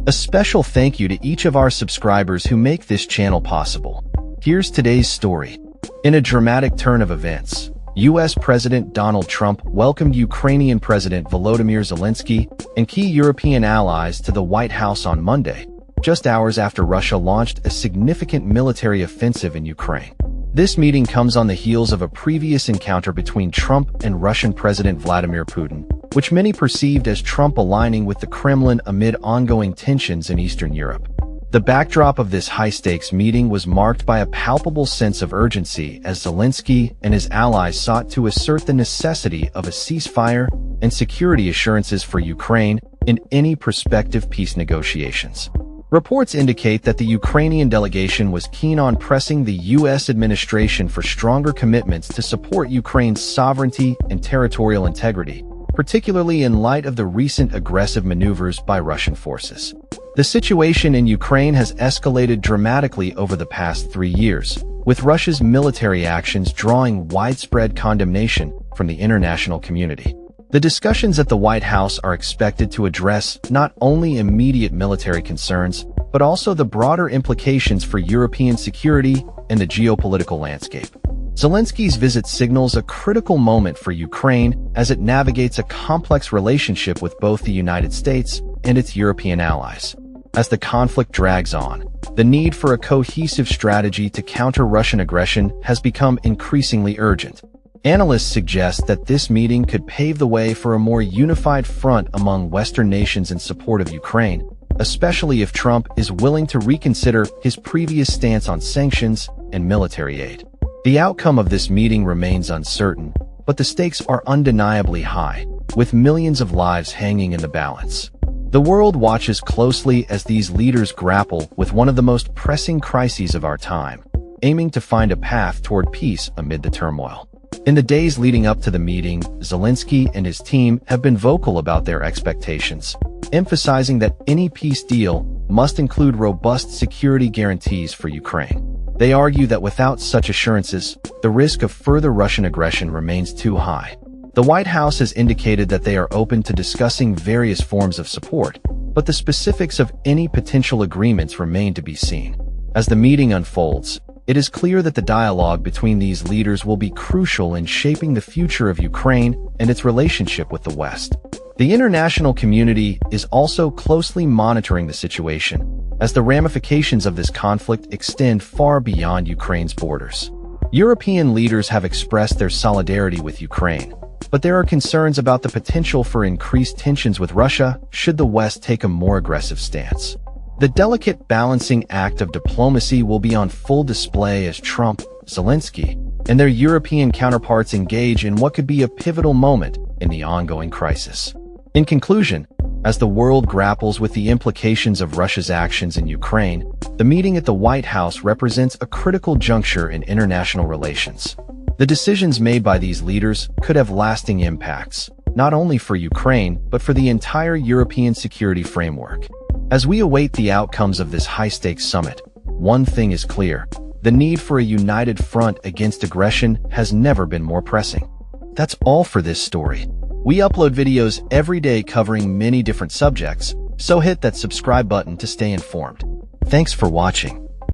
A special thank you to each of our subscribers who make this channel possible. Here's today's story. In a dramatic turn of events, U.S. President Donald Trump welcomed Ukrainian President Volodymyr Zelensky and key European allies to the White House on Monday, just hours after Russia launched a significant military offensive in Ukraine. This meeting comes on the heels of a previous encounter between Trump and Russian President Vladimir Putin, which many perceived as Trump aligning with the Kremlin amid ongoing tensions in Eastern Europe. The backdrop of this high-stakes meeting was marked by a palpable sense of urgency as Zelensky and his allies sought to assert the necessity of a ceasefire and security assurances for Ukraine in any prospective peace negotiations. Reports indicate that the Ukrainian delegation was keen on pressing the U.S. administration for stronger commitments to support Ukraine's sovereignty and territorial integrity, particularly in light of the recent aggressive maneuvers by Russian forces. The situation in Ukraine has escalated dramatically over the past 3 years, with Russia's military actions drawing widespread condemnation from the international community. The discussions at the White House are expected to address not only immediate military concerns, but also the broader implications for European security and the geopolitical landscape. Zelensky's visit signals a critical moment for Ukraine as it navigates a complex relationship with both the United States and its European allies. As the conflict drags on, the need for a cohesive strategy to counter Russian aggression has become increasingly urgent. Analysts suggest that this meeting could pave the way for a more unified front among Western nations in support of Ukraine, especially if Trump is willing to reconsider his previous stance on sanctions and military aid. The outcome of this meeting remains uncertain, but the stakes are undeniably high, with millions of lives hanging in the balance. The world watches closely as these leaders grapple with one of the most pressing crises of our time, aiming to find a path toward peace amid the turmoil. In the days leading up to the meeting, Zelensky and his team have been vocal about their expectations, emphasizing that any peace deal must include robust security guarantees for Ukraine. They argue that without such assurances, the risk of further Russian aggression remains too high. The White House has indicated that they are open to discussing various forms of support, but the specifics of any potential agreements remain to be seen. As the meeting unfolds, it is clear that the dialogue between these leaders will be crucial in shaping the future of Ukraine and its relationship with the West. The international community is also closely monitoring the situation, as the ramifications of this conflict extend far beyond Ukraine's borders. European leaders have expressed their solidarity with Ukraine, but there are concerns about the potential for increased tensions with Russia should the West take a more aggressive stance. The delicate balancing act of diplomacy will be on full display as Trump, Zelensky, and their European counterparts engage in what could be a pivotal moment in the ongoing crisis. In conclusion, as the world grapples with the implications of Russia's actions in Ukraine, the meeting at the White House represents a critical juncture in international relations. The decisions made by these leaders could have lasting impacts, not only for Ukraine, but for the entire European security framework. As we await the outcomes of this high-stakes summit, one thing is clear: the need for a united front against aggression has never been more pressing. That's all for this story. We upload videos every day covering many different subjects, so hit that subscribe button to stay informed. Thanks for watching.